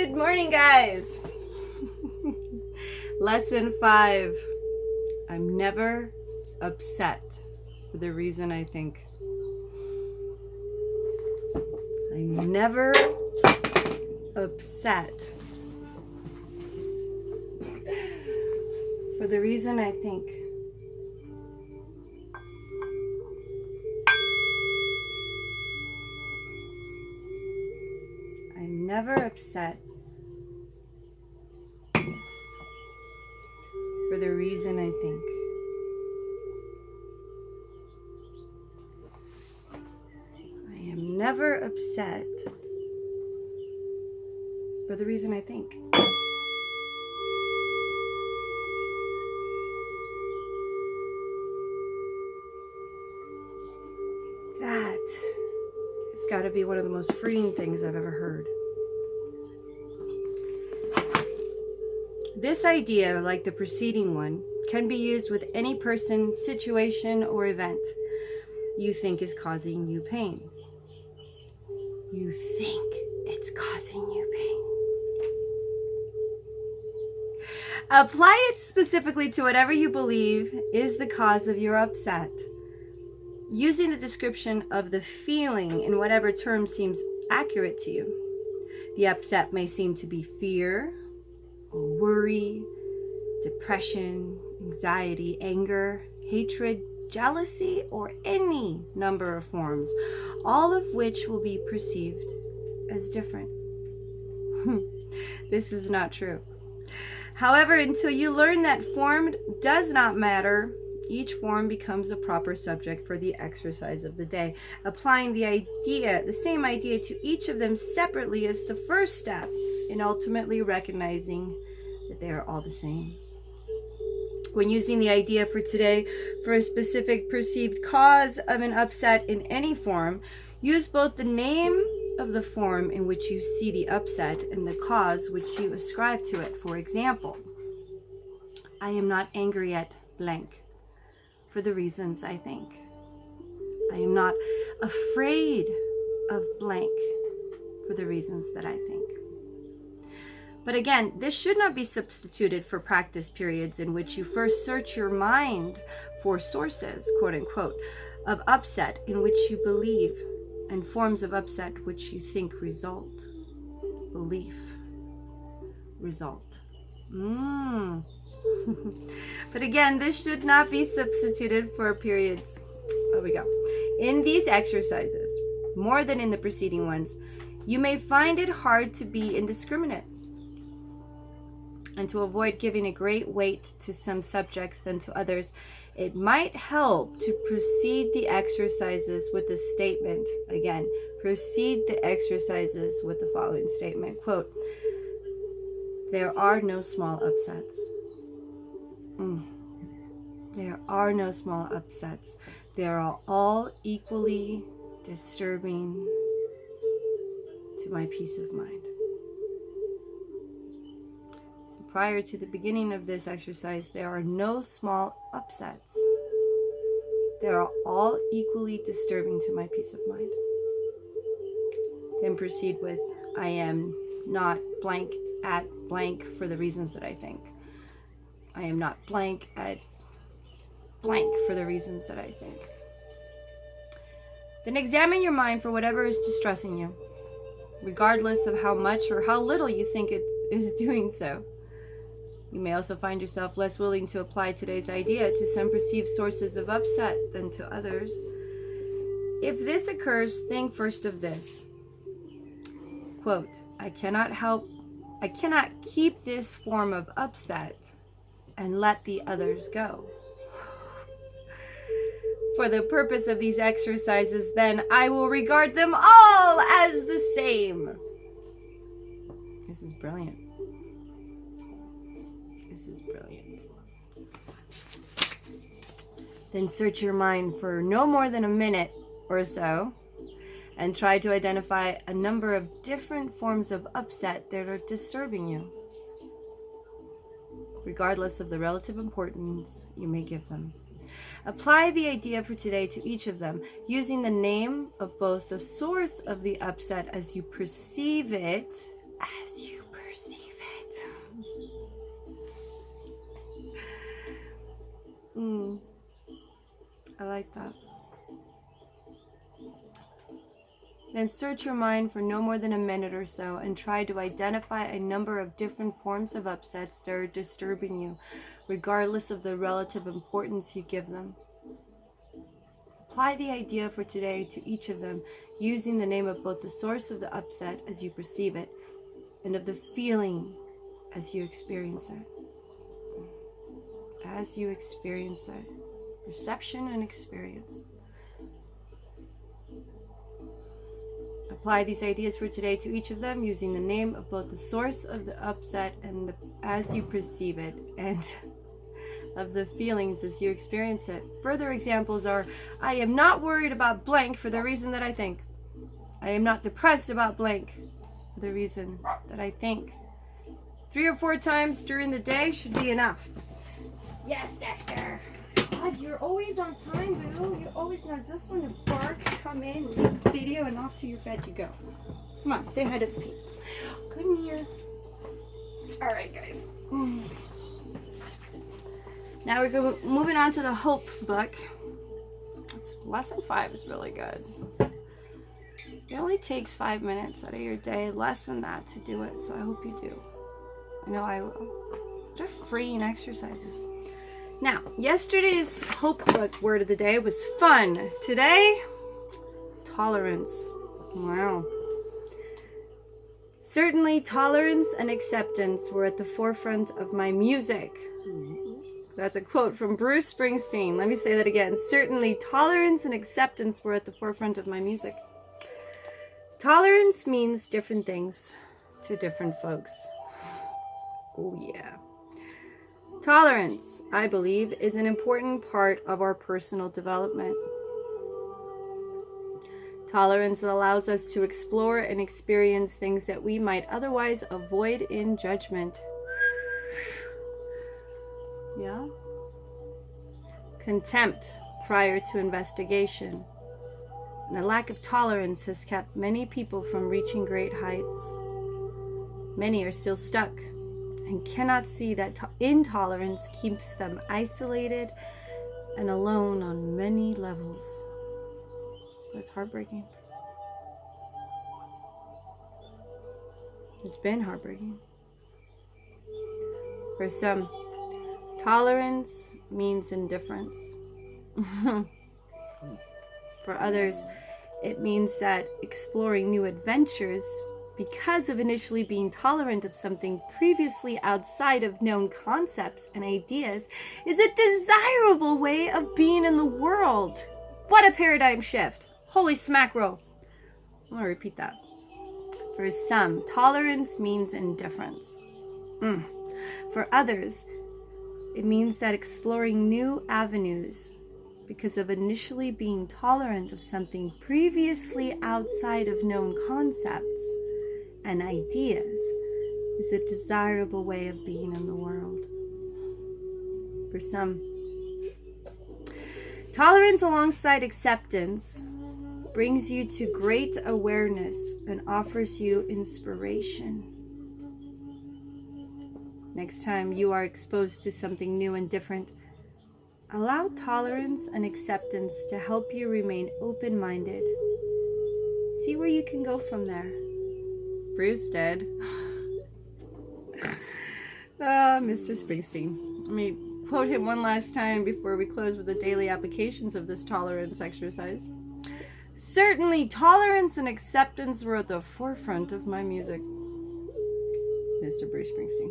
Good morning, guys. Lesson 5. I'm never upset for the reason I think. I'm never upset for the reason I think. I'm never upset for the reason I think. I am never upset for the reason I think. That has got to be one of the most freeing things I've ever heard. This idea, like the preceding one, can be used with any person, situation, or event you think is causing you pain. You think it's causing you pain. Apply it specifically to whatever you believe is the cause of your upset. Using the description of the feeling in whatever term seems accurate to you. The upset may seem to be fear, or worry, depression, anxiety, anger, hatred, jealousy, or any number of forms, all of which will be perceived as different. This is not true. However, until you learn that form does not matter, each form becomes a proper subject for the exercise of the day. Applying the same idea to each of them separately is the first step in ultimately recognizing that they are all the same. When using the idea for today for a specific perceived cause of an upset in any form, use both the name of the form in which you see the upset and the cause which you ascribe to it. For example, I am not angry at blank for the reasons I think. I am not afraid of blank for the reasons that I think. But again, this should not be substituted for practice periods in which you first search your mind for sources, quote unquote, of upset in which you believe and forms of upset which you think result. Belief. Result. But again, this should not be substituted for periods. Here we go. In these exercises, more than in the preceding ones, you may find it hard to be indiscriminate and to avoid giving a great weight to some subjects than to others. It might help to proceed the exercises with the statement. Again, proceed the exercises with the following statement. Quote, there are no small upsets. There are no small upsets. They are all equally disturbing to my peace of mind. So prior to the beginning of this exercise, there are no small upsets. They are all equally disturbing to my peace of mind. Then proceed with, I am not blank at blank for the reasons that I think. I am not blank at blank for the reasons that I think. Then examine your mind for whatever is distressing you, regardless of how much or how little you think it is doing so. You may also find yourself less willing to apply today's idea to some perceived sources of upset than to others. If this occurs, think first of this. Quote, I cannot keep this form of upset and let the others go. For the purpose of these exercises, then, I will regard them all as the same. This is brilliant. This is brilliant. Then search your mind for no more than a minute or so and try to identify a number of different forms of upset that are disturbing you, regardless of the relative importance you may give them. Apply the idea for today to each of them, using the name of both the source of the upset as you perceive it, I like that. Then search your mind for no more than a minute or so and try to identify a number of different forms of upsets that are disturbing you, regardless of the relative importance you give them. Apply the idea for today to each of them, using the name of both the source of the upset as you perceive it, and of the feeling as you experience it. As you experience it. Perception and experience. Apply these ideas for today to each of them, using the name of both the source of the upset and as you perceive it, and of the feelings as you experience it. Further examples are, I am not worried about blank for the reason that I think. I am not depressed about blank for the reason that I think. 3 or 4 times during the day should be enough. Yes, Dexter. God, you're always on time, boo. You always know just when to bark, come in, leave the video, and off to your bed you go. Come on, say hi to the peeps. Come here. All right, guys. Now we're moving on to the Hope book. Lesson 5 is really good. It only takes 5 minutes out of your day, less than that, to do it. So I hope you do. I know I will. They're freeing exercises. Now, yesterday's Hope book word of the day was fun. Today, tolerance. Wow. Certainly, tolerance and acceptance were at the forefront of my music. That's a quote from Bruce Springsteen. Let me say that again. Certainly, tolerance and acceptance were at the forefront of my music. Tolerance means different things to different folks. Oh, yeah. Tolerance, I believe, is an important part of our personal development. Tolerance allows us to explore and experience things that we might otherwise avoid in judgment. Yeah? Contempt prior to investigation. And a lack of tolerance has kept many people from reaching great heights. Many are still stuck and cannot see that intolerance keeps them isolated and alone on many levels. That's heartbreaking. It's been heartbreaking. For some, tolerance means indifference. For others, it means that exploring new adventures because of initially being tolerant of something previously outside of known concepts and ideas is a desirable way of being in the world. What a paradigm shift. Holy smackerel. I'm going to repeat that. For some, tolerance means indifference. For others, it means that exploring new avenues because of initially being tolerant of something previously outside of known concepts and ideas is a desirable way of being in the world. For some, tolerance alongside acceptance brings you to great awareness and offers you inspiration. Next time you are exposed to something new and different, allow tolerance and acceptance to help you remain open-minded. See where you can go from there. Bruce did. Mr. Springsteen. Let me quote him one last time before we close with the daily applications of this tolerance exercise. Certainly, tolerance and acceptance were at the forefront of my music. Mr. Bruce Springsteen.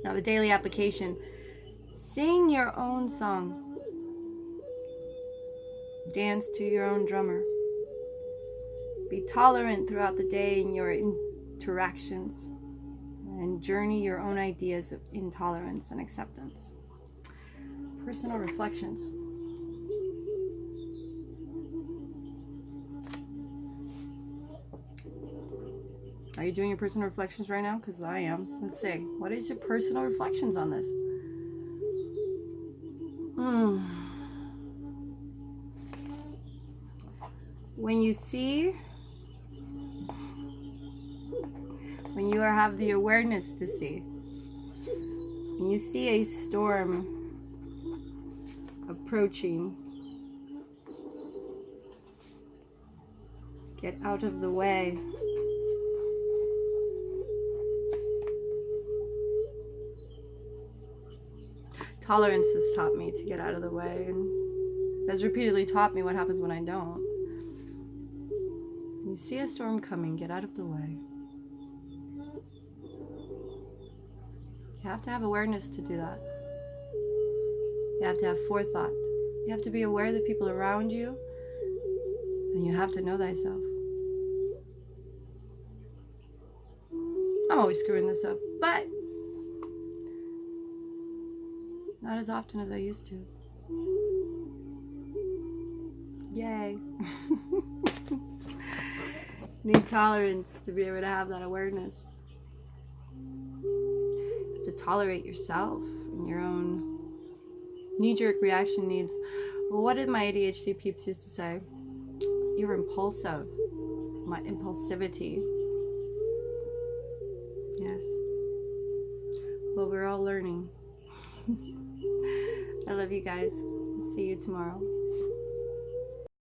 Now, the daily application. Sing your own song. Dance to your own drummer. Be tolerant throughout the day in your interactions. And journey your own ideas of intolerance and acceptance. Personal reflections. Are you doing your personal reflections right now? Because I am. Let's see. What is your personal reflections on this? When you see, when you have the awareness to see, when you see a storm approaching. Get out of the way. Tolerance has taught me to get out of the way, and has repeatedly taught me what happens when I don't. You see a storm coming, get out of the way. You have to have awareness to do that. You have to have forethought. You have to be aware of the people around you, and you have to know thyself. I'm always screwing this up, but not as often as I used to. Yay. Need tolerance to be able to have that awareness. You have to tolerate yourself and your own knee-jerk reaction needs. What did my ADHD peeps used to say? You're impulsive. My impulsivity. Yes. Well, we're all learning. I love you guys. See you tomorrow.